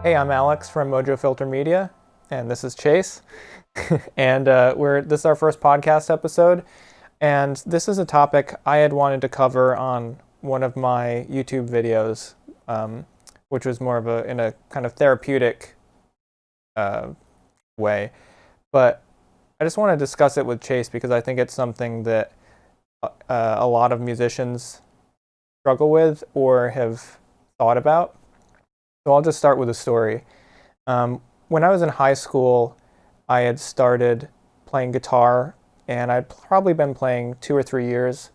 Hey, I'm Alex from MojoFilter Media, and this is Chase. And this is our first podcast episode, and this is a topic I had wanted to cover on one of my YouTube videos, which was more of in a kind of therapeutic uh, way. But I just want to discuss it with Chase because I think it's something that a lot of musicians struggle with or have thought about. So I'll just start with a story. When I was in high school, I had started playing guitar, and I'd probably been playing 2 or 3 years.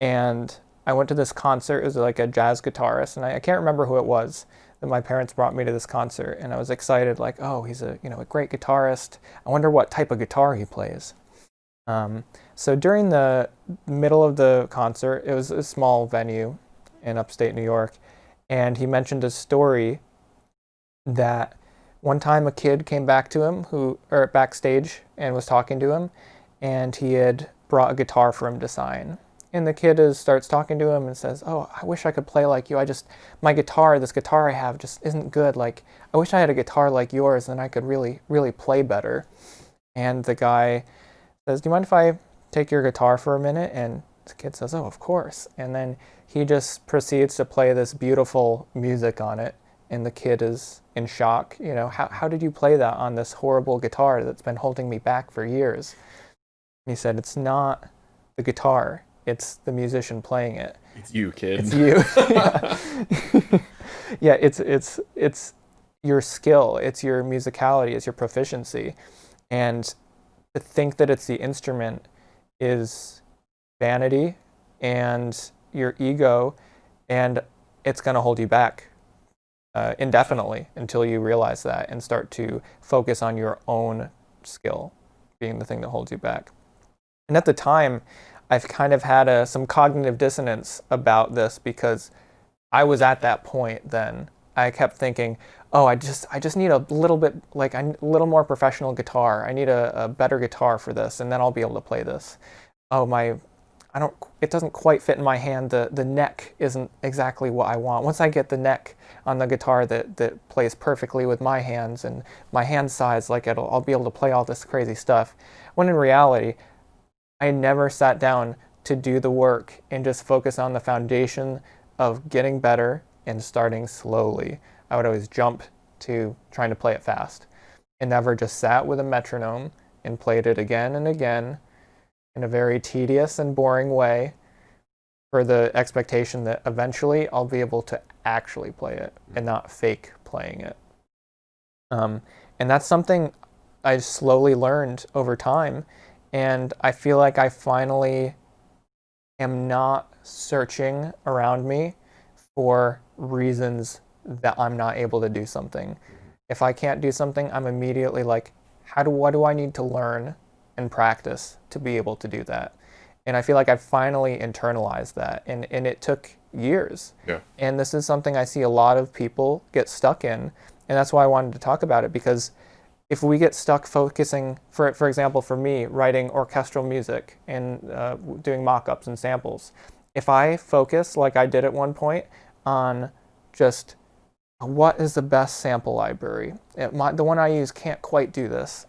And I went to this concert. It was like a jazz guitarist, and I can't remember who it was. That my parents brought me to this concert, and I was excited, like, oh, he's a great guitarist. I wonder what type of guitar he plays. So during the middle of the concert, it was a small venue in upstate New York, and he mentioned a story that one time a kid came back to him or backstage and was talking to him, and he had brought a guitar for him to sign. And the kid starts talking to him and says, "Oh, I wish I could play like you. This guitar I have just isn't good. Like, I wish I had a guitar like yours, and I could really, really play better." And the guy says, "Do you mind if I take your guitar for a minute?" And the kid says, "Oh, of course." And then he just proceeds to play this beautiful music on it. And the kid is in shock. How did you play that on this horrible guitar that's been holding me back for years? And he said, "It's not the guitar. It's the musician playing it. It's you, kid. It's you." Yeah, it's your skill. It's your musicality. It's your proficiency. And to think that it's the instrument is vanity and your ego, and it's going to hold you back indefinitely until you realize that and start to focus on your own skill being the thing that holds you back. And at the time, I've kind of had some cognitive dissonance about this because I was at that point then. I kept thinking, oh, I just need a little bit, like a little more professional guitar. I need a better guitar for this, and then I'll be able to play this. Oh, it doesn't quite fit in my hand. The neck isn't exactly what I want. Once I get the neck on the guitar that plays perfectly with my hands and my hand size, like I'll be able to play all this crazy stuff. When in reality, I never sat down to do the work and just focus on the foundation of getting better and starting slowly. I would always jump to trying to play it fast and never just sat with a metronome and played it again and again in a very tedious and boring way for the expectation that eventually I'll be able to actually play it and not fake playing it. And that's something I slowly learned over time. And I feel like I finally am not searching around me for reasons that I'm not able to do something. If I can't do something, I'm immediately like, what do I need to learn and practice to be able to do that? And I feel like I finally internalized that, and it took years. Yeah. And this is something I see a lot of people get stuck in, and that's why I wanted to talk about it, because if we get stuck focusing, for example, for me, writing orchestral music and doing mock-ups and samples, if I focus, like I did at one point, on just what is the best sample library? The one I use can't quite do this.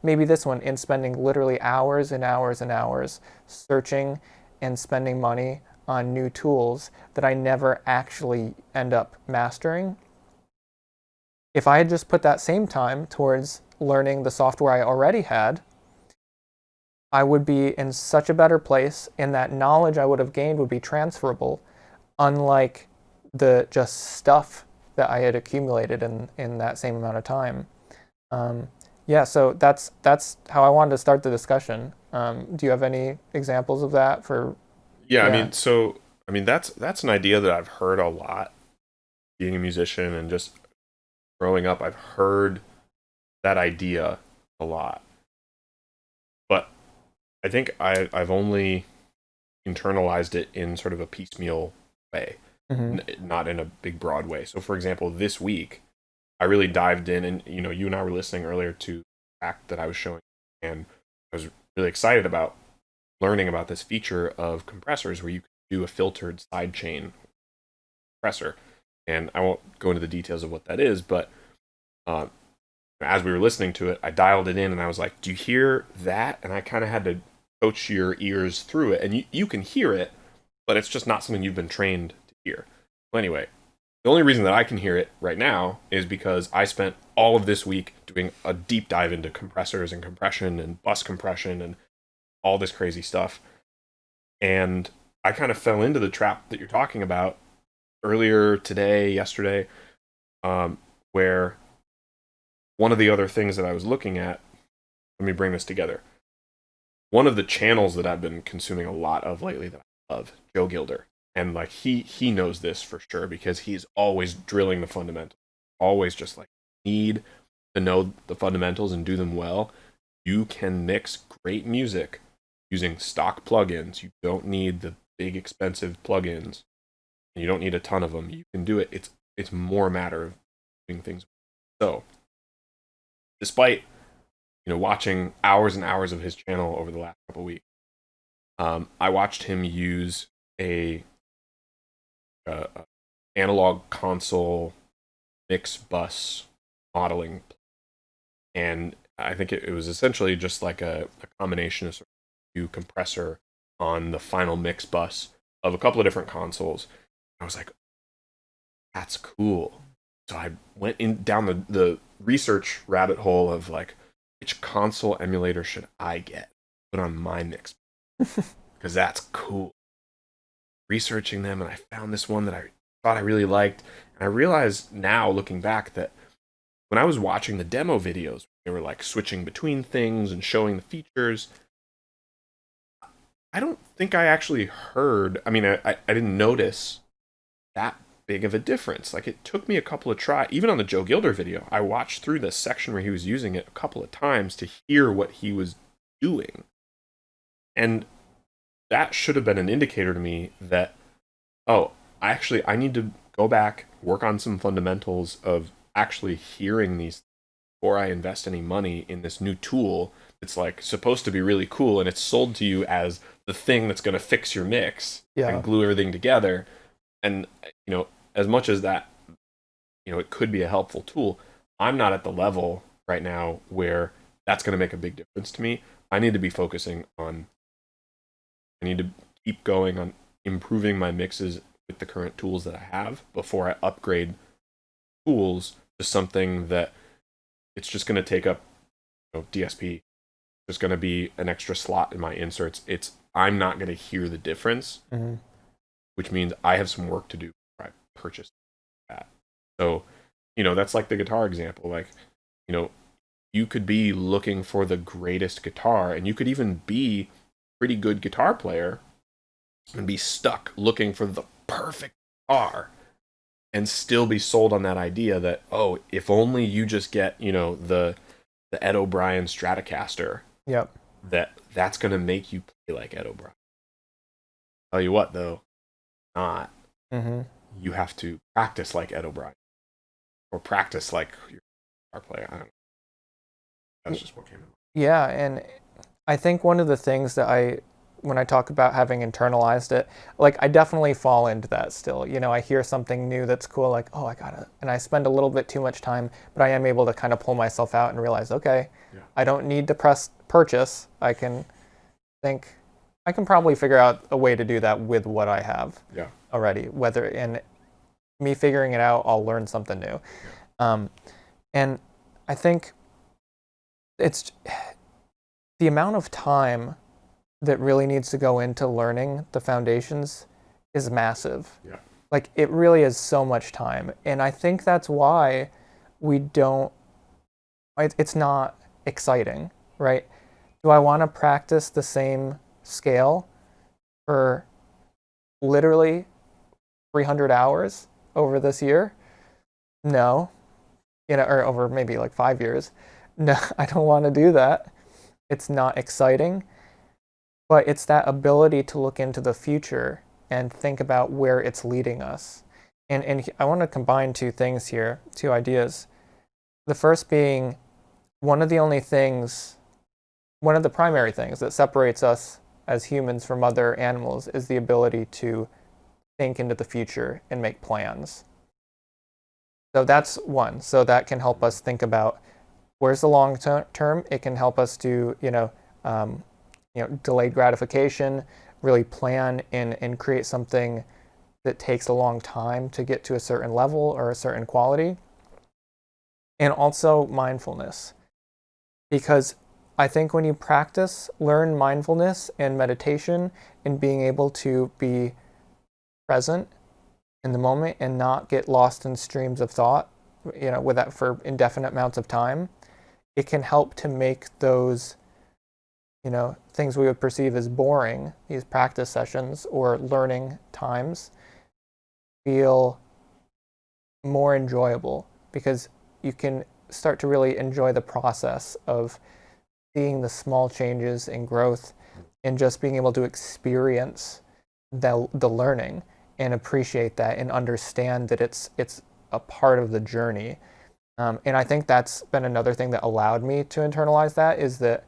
Maybe this one, in spending literally hours and hours and hours searching and spending money on new tools that I never actually end up mastering. If I had just put that same time towards learning the software I already had, I would be in such a better place, and that knowledge I would have gained would be transferable, unlike the just stuff that I had accumulated in that same amount of time. So that's how I wanted to start the discussion. Do you have any examples of that for? Yeah, I mean, that's an idea that I've heard a lot. Being a musician and just growing up, I've heard that idea a lot. But I think I've only internalized it in sort of a piecemeal way. Not in a big broad way. So for example, this week I really dived in, and you and I were listening earlier to the track that I was showing, and I was really excited about learning about this feature of compressors where you can do a filtered sidechain compressor. And I won't go into the details of what that is, but As we were listening to it, I dialed it in and I was like, do you hear that? And I kind of had to coach your ears through it. And you can hear it, but it's just not something you've been trained to hear. Well, anyway, the only reason that I can hear it right now is because I spent all of this week doing a deep dive into compressors and compression and bus compression and all this crazy stuff. And I kind of fell into the trap that you're talking about earlier today, yesterday, where one of the other things that I was looking at, let me bring this together. One of the channels that I've been consuming a lot of lately that I love, Joe Gilder. And like he knows this for sure because he's always drilling the fundamentals. Always just like need to know the fundamentals and do them well. You can mix great music using stock plugins. You don't need the big expensive plugins. You don't need a ton of them. You can do it. It's more a matter of doing things. So, despite watching hours and hours of his channel over the last couple of weeks, I watched him use a analog console mix bus modeling, and I think it was essentially just like a combination of compressor on the final mix bus of a couple of different consoles. I was like, that's cool. So I went in down the research rabbit hole of like, which console emulator should I get put on my mix? Because that's cool. Researching them, and I found this one that I thought I really liked. And I realized now, looking back, that when I was watching the demo videos, they were like switching between things and showing the features. I don't think I actually heard, I mean, I didn't notice that big of a difference. Like, it took me a couple of tries, even on the Joe Gilder video, I watched through the section where he was using it a couple of times to hear what he was doing. And that should have been an indicator to me that, oh, I need to go back, work on some fundamentals of actually hearing these before I invest any money in this new tool. It's like supposed to be really cool, and it's sold to you as the thing that's going to fix your mix and glue everything together. And as much as that, it could be a helpful tool, I'm not at the level right now where that's going to make a big difference to me. I need to be focusing on, I need to keep going on improving my mixes with the current tools that I have before I upgrade tools to something that it's just going to take up DSP. There's going to be an extra slot in my inserts. I'm not going to hear the difference, which means I have some work to do before I purchase that. So, that's like the guitar example. Like, you could be looking for the greatest guitar, and you could even be a pretty good guitar player and be stuck looking for the perfect guitar and still be sold on that idea that, oh, if only you just get, the Ed O'Brien Stratocaster, that's going to make you play like Ed O'Brien. Tell you what, though, not. You have to practice like Ed O'Brien or practice like your guitar player. I don't know. That's just what came in mind. Yeah, and I think one of the things that when I talk about having internalized it, like I definitely fall into that still. I hear something new that's cool, like, oh, I gotta, and I spend a little bit too much time, but I am able to kind of pull myself out and realize, okay, I don't need to press purchase. I can probably figure out a way to do that with what I have already. Whether in me figuring it out, I'll learn something new. And I think it's the amount of time that really needs to go into learning the foundations is massive. Like, it really is so much time. And I think that's why it's not exciting, right? Do I want to practice the same scale for literally 300 hours over this year? No. Or over maybe like 5 years. No, I don't want to do that. It's not exciting. But it's that ability to look into the future and think about where it's leading us. And I want to combine two things here, two ideas. The first being one of the primary things that separates us as humans from other animals is the ability to think into the future and make plans. So that's one. So that can help us think about where's the long term. It can help us to, delayed gratification, really plan and create something that takes a long time to get to a certain level or a certain quality. And also mindfulness. Because I think when you learn mindfulness and meditation and being able to be present in the moment and not get lost in streams of thought, with that for indefinite amounts of time, it can help to make those, things we would perceive as boring, these practice sessions or learning times, feel more enjoyable because you can start to really enjoy the process of seeing the small changes and growth and just being able to experience the learning and appreciate that and understand that it's a part of the journey. And I think that's been another thing that allowed me to internalize that, is that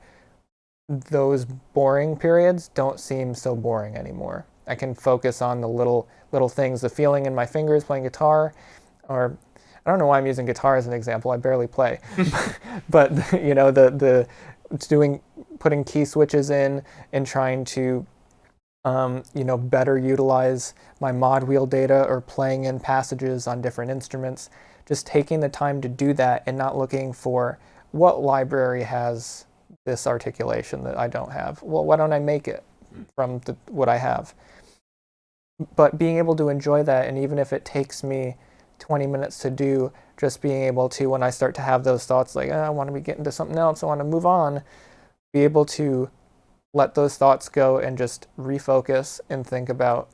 those boring periods don't seem so boring anymore. I can focus on the little things, the feeling in my fingers playing guitar, or I don't know why I'm using guitar as an example. I barely play, but the putting key switches in and trying to better utilize my mod wheel data or playing in passages on different instruments. Just taking the time to do that and not looking for what library has this articulation that I don't have. Well, why don't I make it from what I have? But being able to enjoy that, and even if it takes me 20 minutes to do, just being able to, when I start to have those thoughts like, I want to be getting to something else, I want to move on, be able to let those thoughts go and just refocus and think about,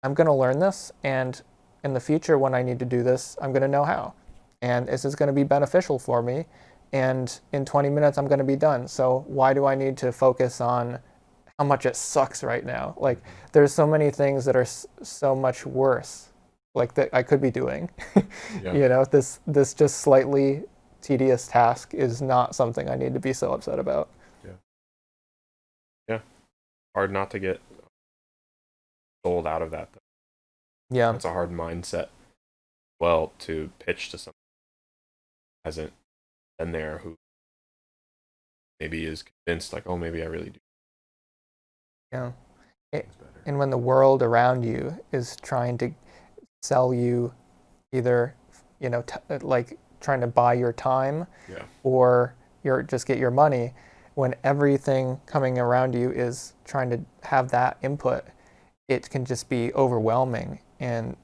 I'm going to learn this, and in the future when I need to do this, I'm going to know how. And this is going to be beneficial for me. And in 20 minutes, I'm going to be done. So why do I need to focus on how much it sucks right now? Like, there's so many things that are so much worse, like that I could be doing. Yeah. This just slightly tedious task is not something I need to be so upset about. Yeah. Hard not to get sold out of that, though. Yeah. That's a hard mindset. Well, to pitch to someone who hasn't been there, who maybe is convinced, like, oh, maybe I really do. Yeah. And when the world around you is trying to sell you either, like trying to buy your time, or just get your money, when everything coming around you is trying to have that input, it can just be overwhelming. And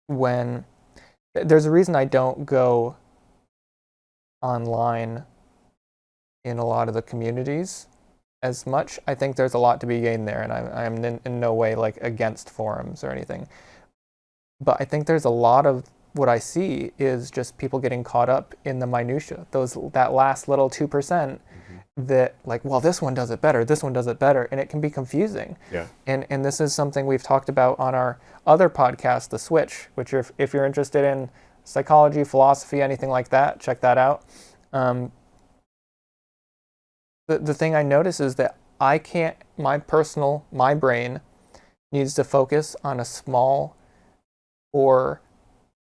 when there's a reason I don't go online in a lot of the communities as much. I think there's a lot to be gained there, and I'm in no way like against forums or anything. But I think there's a lot of what I see is just people getting caught up in the minutia, that last little 2%, that like, well, this one does it better, this one does it better, and it can be confusing. Yeah. And this is something we've talked about on our other podcast, The Switch, which if you're interested in psychology, philosophy, anything like that, check that out. The thing I notice is that my brain needs to focus on a small or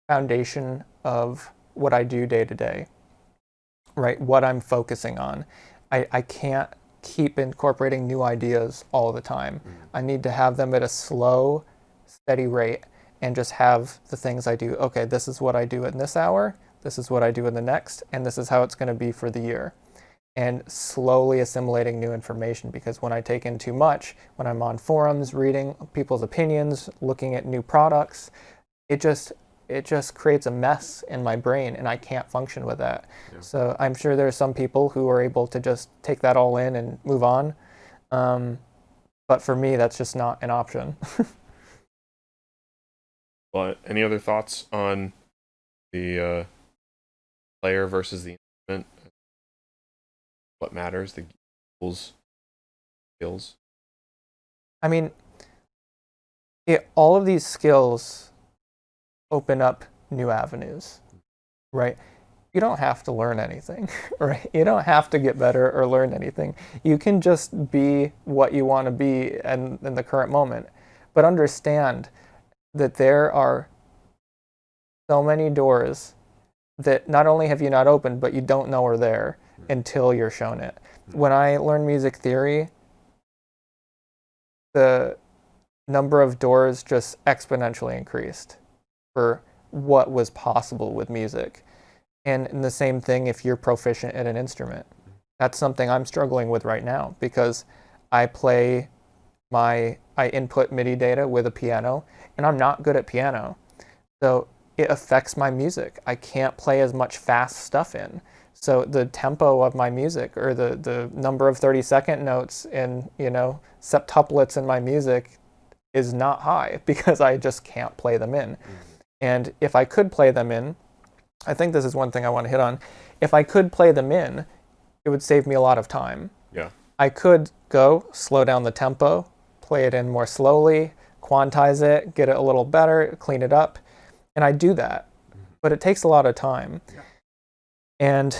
foundation of what I do day to day, right? What I'm focusing on. I can't keep incorporating new ideas all the time. I need to have them at a slow, steady rate and just have the things I do. Okay, this is what I do in this hour, this is what I do in the next, and this is how it's going to be for the year. And slowly assimilating new information, because when I take in too much, when I'm on forums, reading people's opinions, looking at new products, it just creates a mess in my brain, and I can't function with that. Yeah. So I'm sure there are some people who are able to just take that all in and move on. But for me, that's just not an option. But any other thoughts on the player versus the instrument? What matters? The skills? I mean, all of these skills open up new avenues, right? You don't have to learn anything, right? You don't have to get better or learn anything. You can just be what you want to be in the current moment. But understand that there are so many doors that not only have you not opened, but you don't know are there until you're shown it. When I learned music theory, the number of doors just exponentially increased for what was possible with music. And the same thing if you're proficient at an instrument. That's something I'm struggling with right now because I input MIDI data with a piano, and I'm not good at piano. So it affects my music. I can't play as much fast stuff in. So the tempo of my music, or the number of 30-second notes in, septuplets in my music is not high because I just can't play them in. And if I could play them in, I think this is one thing I want to hit on. If I could play them in, it would save me a lot of time. Yeah. I could go slow down the tempo, play it in more slowly, quantize it, get it a little better, clean it up. And I do that. But it takes a lot of time. Yeah. And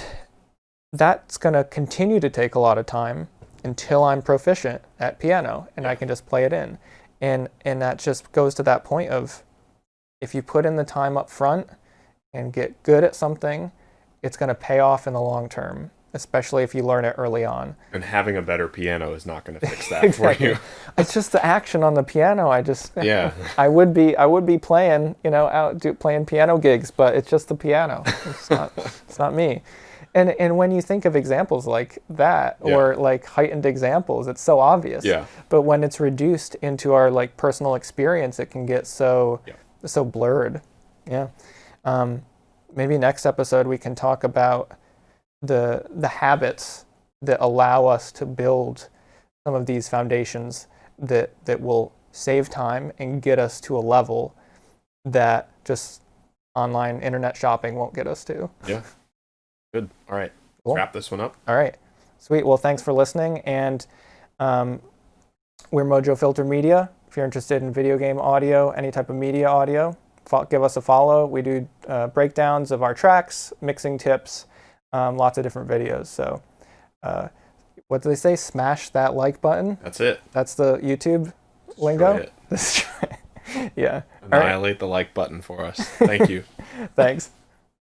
that's going to continue to take a lot of time until I'm proficient at piano and I can just play it in. And that just goes to that point of, if you put in the time up front and get good at something, it's going to pay off in the long term, especially if you learn it early on. And having a better piano is not going to fix that Exactly. for you. It's just the action on the piano. Yeah. I would be playing, playing piano gigs, but it's just the piano. It's not me. And when you think of examples like that, or like heightened examples, it's so obvious. Yeah. But when it's reduced into our like personal experience, it can get so blurred. Yeah. Maybe next episode we can talk about the habits that allow us to build some of these foundations that will save time and get us to a level that just online internet shopping won't get us to. Yeah. Good. All right. Cool. Let's wrap this one up. All right. Sweet. Well, thanks for listening. And we're MojoFilter Media. If you're interested in video game audio, any type of media audio, give us a follow. We do breakdowns of our tracks, mixing tips, lots of different videos. So what do they say? Smash that like button. That's it. That's the YouTube lingo. Destroy it. Yeah. Annihilate the like button for us. Thank you. Thanks.